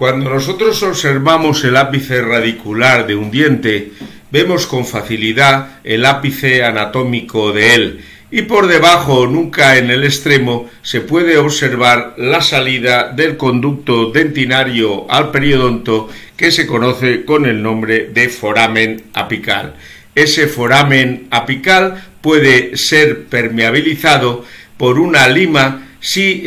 Cuando nosotros observamos el ápice radicular de un diente, vemos con facilidad el ápice anatómico de él, y por debajo, nunca en el extremo, se puede observar la salida del conducto dentinario al periodonto, que se conoce con el nombre de foramen apical. Ese foramen apical puede ser permeabilizado por una lima si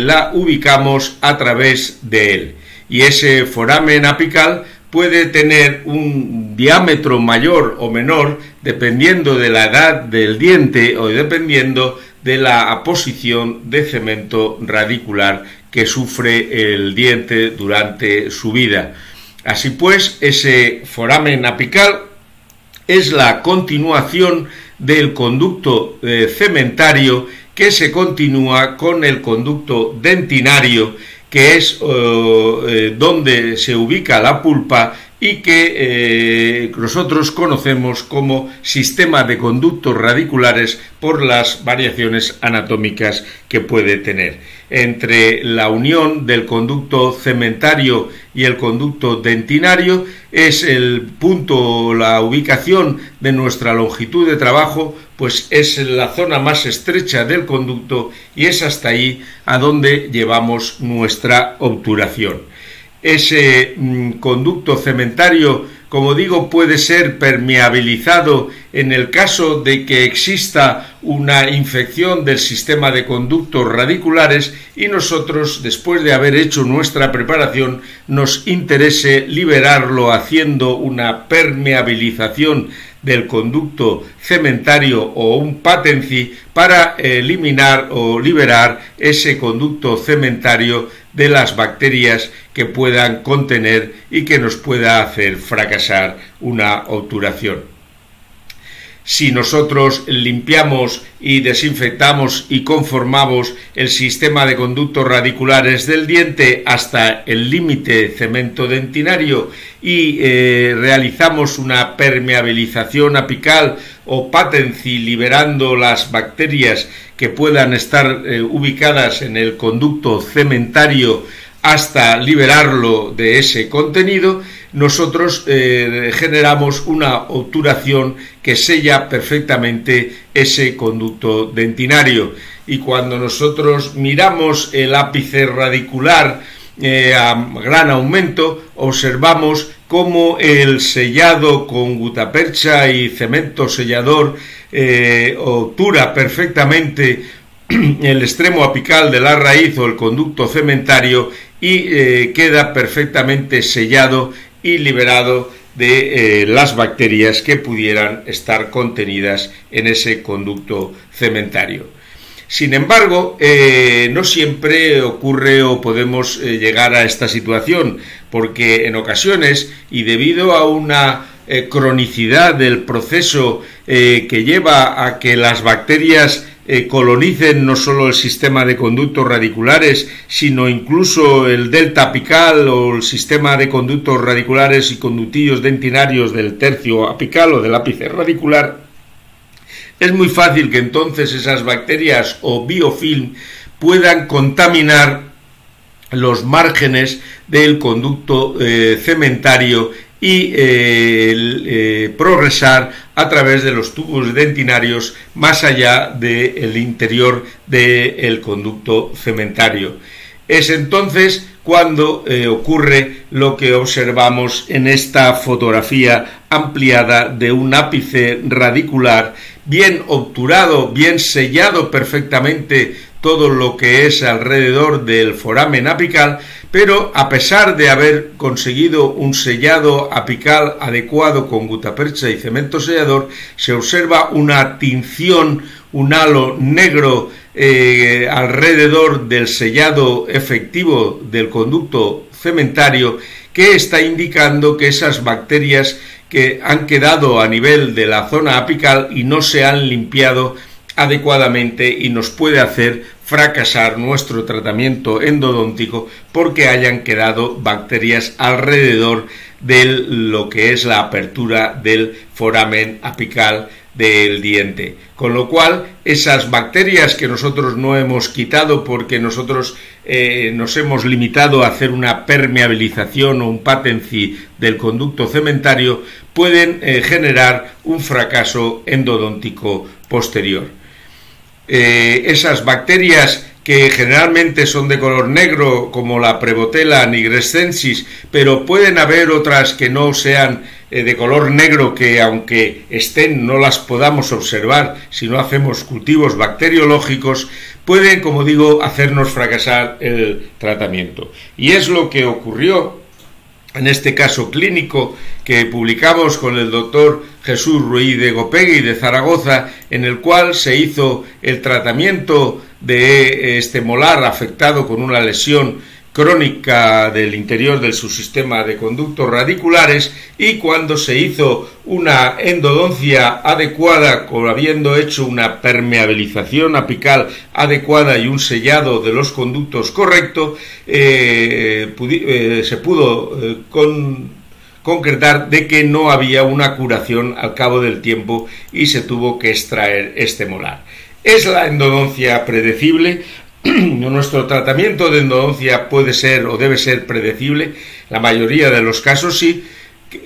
la ubicamos a través de él. Y ese foramen apical puede tener un diámetro mayor o menor dependiendo de la edad del diente o dependiendo de la posición de cemento radicular que sufre el diente durante su vida. Así pues, ese foramen apical es la continuación del conducto cementario que se continúa con el conducto dentinario, que es donde se ubica la pulpa y que nosotros conocemos como sistema de conductos radiculares por las variaciones anatómicas que puede tener. Entre la unión del conducto cementario y el conducto dentinario es el punto, la ubicación de nuestra longitud de trabajo, pues es la zona más estrecha del conducto y es hasta ahí a donde llevamos nuestra obturación. Ese conducto cementario, como digo, puede ser permeabilizado en el caso de que exista una infección del sistema de conductos radiculares y nosotros, después de haber hecho nuestra preparación, nos interese liberarlo haciendo una permeabilización del conducto cementario o un patency para eliminar o liberar ese conducto cementario de las bacterias que puedan contener y que nos pueda hacer fracasar una obturación. Si nosotros limpiamos y desinfectamos y conformamos el sistema de conductos radiculares del diente hasta el límite cemento dentinario y realizamos una permeabilización apical o patency liberando las bacterias que puedan estar ubicadas en el conducto cementario hasta liberarlo de ese contenido, nosotros generamos una obturación que sella perfectamente ese conducto dentinario. Y cuando nosotros miramos el ápice radicular a gran aumento, observamos cómo el sellado con gutapercha y cemento sellador obtura perfectamente el extremo apical de la raíz o el conducto cementario y queda perfectamente sellado y liberado de las bacterias que pudieran estar contenidas en ese conducto cementario. Sin embargo, no siempre ocurre o podemos llegar a esta situación, porque en ocasiones, y debido a una cronicidad del proceso que lleva a que las bacterias colonicen no solo el sistema de conductos radiculares, sino incluso el delta apical o el sistema de conductos radiculares y conductillos dentinarios del tercio apical o del ápice radicular, es muy fácil que entonces esas bacterias o biofilm puedan contaminar los márgenes del conducto cementario y progresar a través de los tubos dentinarios más allá del interior del conducto cementario. Es entonces cuando ocurre lo que observamos en esta fotografía ampliada de un ápice radicular bien obturado, bien sellado perfectamente todo lo que es alrededor del foramen apical, pero a pesar de haber conseguido un sellado apical adecuado con gutapercha y cemento sellador, se observa una tinción, un halo negro alrededor del sellado efectivo del conducto cementario, que está indicando que esas bacterias que han quedado a nivel de la zona apical y no se han limpiado adecuadamente y nos puede hacer fracasar nuestro tratamiento endodóntico porque hayan quedado bacterias alrededor de lo que es la apertura del foramen apical del diente. Con lo cual, esas bacterias que nosotros no hemos quitado porque nosotros nos hemos limitado a hacer una permeabilización o un patency del conducto cementario, pueden generar un fracaso endodóntico posterior. Esas bacterias que generalmente son de color negro, como la Prevotella nigrescensis, pero pueden haber otras que no sean de color negro, que aunque estén no las podamos observar si no hacemos cultivos bacteriológicos, pueden, como digo, hacernos fracasar el tratamiento. Y es lo que ocurrió en este caso clínico que publicamos con el doctor Jesús Ruiz de Gopegui de Zaragoza, en el cual se hizo el tratamiento de este molar afectado con una lesión crónica del interior del subsistema de conductos radiculares, y cuando se hizo una endodoncia adecuada, habiendo hecho una permeabilización apical adecuada y un sellado de los conductos correcto, se pudo concretar de que no había una curación al cabo del tiempo y se tuvo que extraer este molar. ¿Es la endodoncia predecible? Nuestro tratamiento de endodoncia puede ser o debe ser predecible, la mayoría de los casos sí,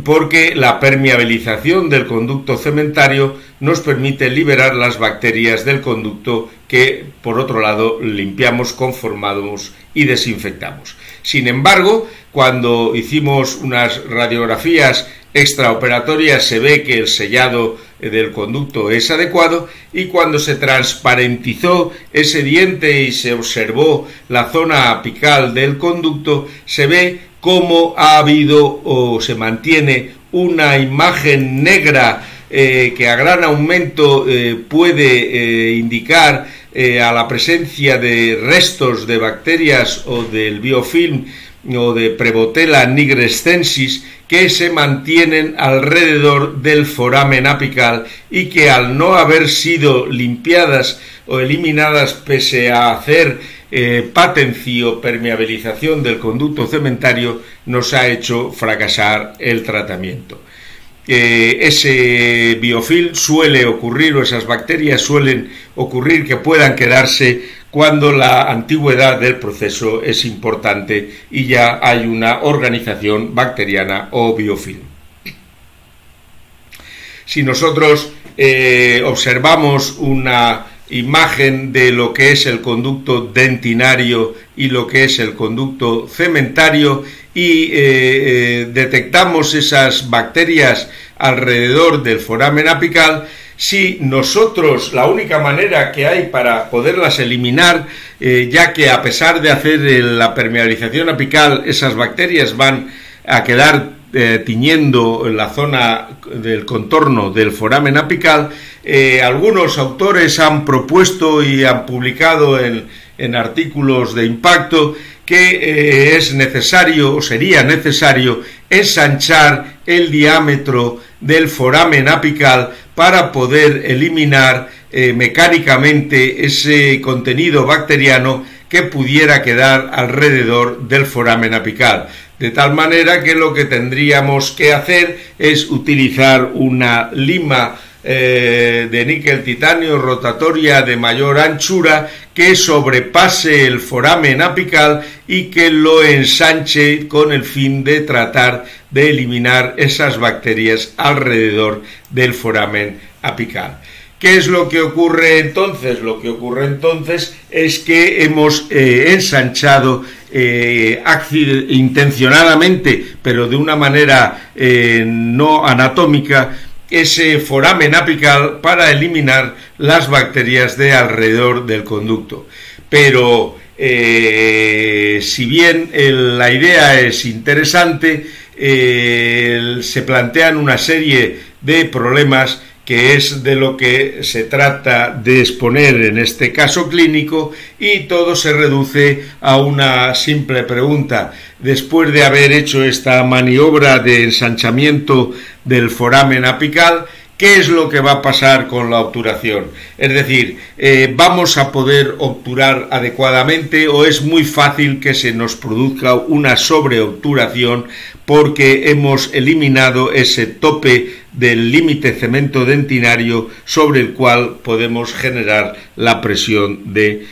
porque la permeabilización del conducto cementario nos permite liberar las bacterias del conducto que, por otro lado, limpiamos, conformamos y desinfectamos. Sin embargo, cuando hicimos unas radiografías extraoperatorias se ve que el sellado del conducto es adecuado, y cuando se transparentizó ese diente y se observó la zona apical del conducto, se ve cómo ha habido o se mantiene una imagen negra que a gran aumento puede indicar a la presencia de restos de bacterias o del biofilm o de Prevotella nigrescensis que se mantienen alrededor del foramen apical y que, al no haber sido limpiadas o eliminadas pese a hacer patency o permeabilización del conducto cementario, nos ha hecho fracasar el tratamiento. Ese biofilm suele ocurrir, o esas bacterias suelen ocurrir que puedan quedarse cuando la antigüedad del proceso es importante y ya hay una organización bacteriana o biofilm. Si nosotros observamos una imagen de lo que es el conducto dentinario y lo que es el conducto cementario y detectamos esas bacterias alrededor del foramen apical, si nosotros, la única manera que hay para poderlas eliminar, ya que a pesar de hacer la permeabilización apical, esas bacterias van a quedar tiñendo en la zona del contorno del foramen apical, algunos autores han propuesto y han publicado en artículos de impacto que es necesario o sería necesario ensanchar el diámetro del foramen apical para poder eliminar mecánicamente ese contenido bacteriano que pudiera quedar alrededor del foramen apical. De tal manera que lo que tendríamos que hacer es utilizar una lima de níquel titanio rotatoria de mayor anchura que sobrepase el foramen apical y que lo ensanche con el fin de tratar de eliminar esas bacterias alrededor del foramen apical. ¿Qué es lo que ocurre entonces? Lo que ocurre entonces es que hemos ensanchado intencionadamente, pero de una manera no anatómica, ese foramen apical para eliminar las bacterias de alrededor del conducto. Pero si bien la idea es interesante, se plantean una serie de problemas que es de lo que se trata de exponer en este caso clínico, y todo se reduce a una simple pregunta. Después de haber hecho esta maniobra de ensanchamiento del foramen apical, ¿qué es lo que va a pasar con la obturación? Es decir, ¿vamos a poder obturar adecuadamente o es muy fácil que se nos produzca una sobreobturación porque hemos eliminado ese tope del límite cemento-dentinario sobre el cual podemos generar la presión de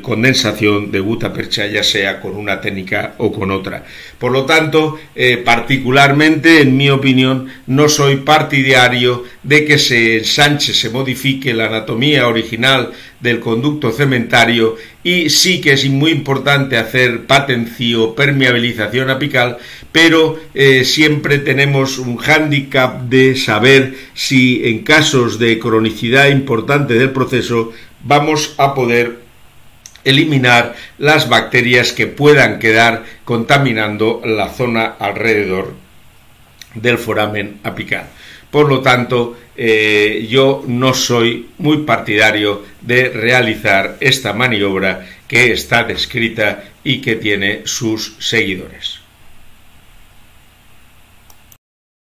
condensación de gutta percha, ya sea con una técnica o con otra. Por lo tanto, particularmente, en mi opinión, no soy partidario de que se ensanche, se modifique la anatomía original del conducto cementario, y sí que es muy importante hacer patencio, permeabilización apical, pero siempre tenemos un hándicap de saber si en casos de cronicidad importante del proceso vamos a poder eliminar las bacterias que puedan quedar contaminando la zona alrededor del foramen apical. Por lo tanto, yo no soy muy partidario de realizar esta maniobra que está descrita y que tiene sus seguidores.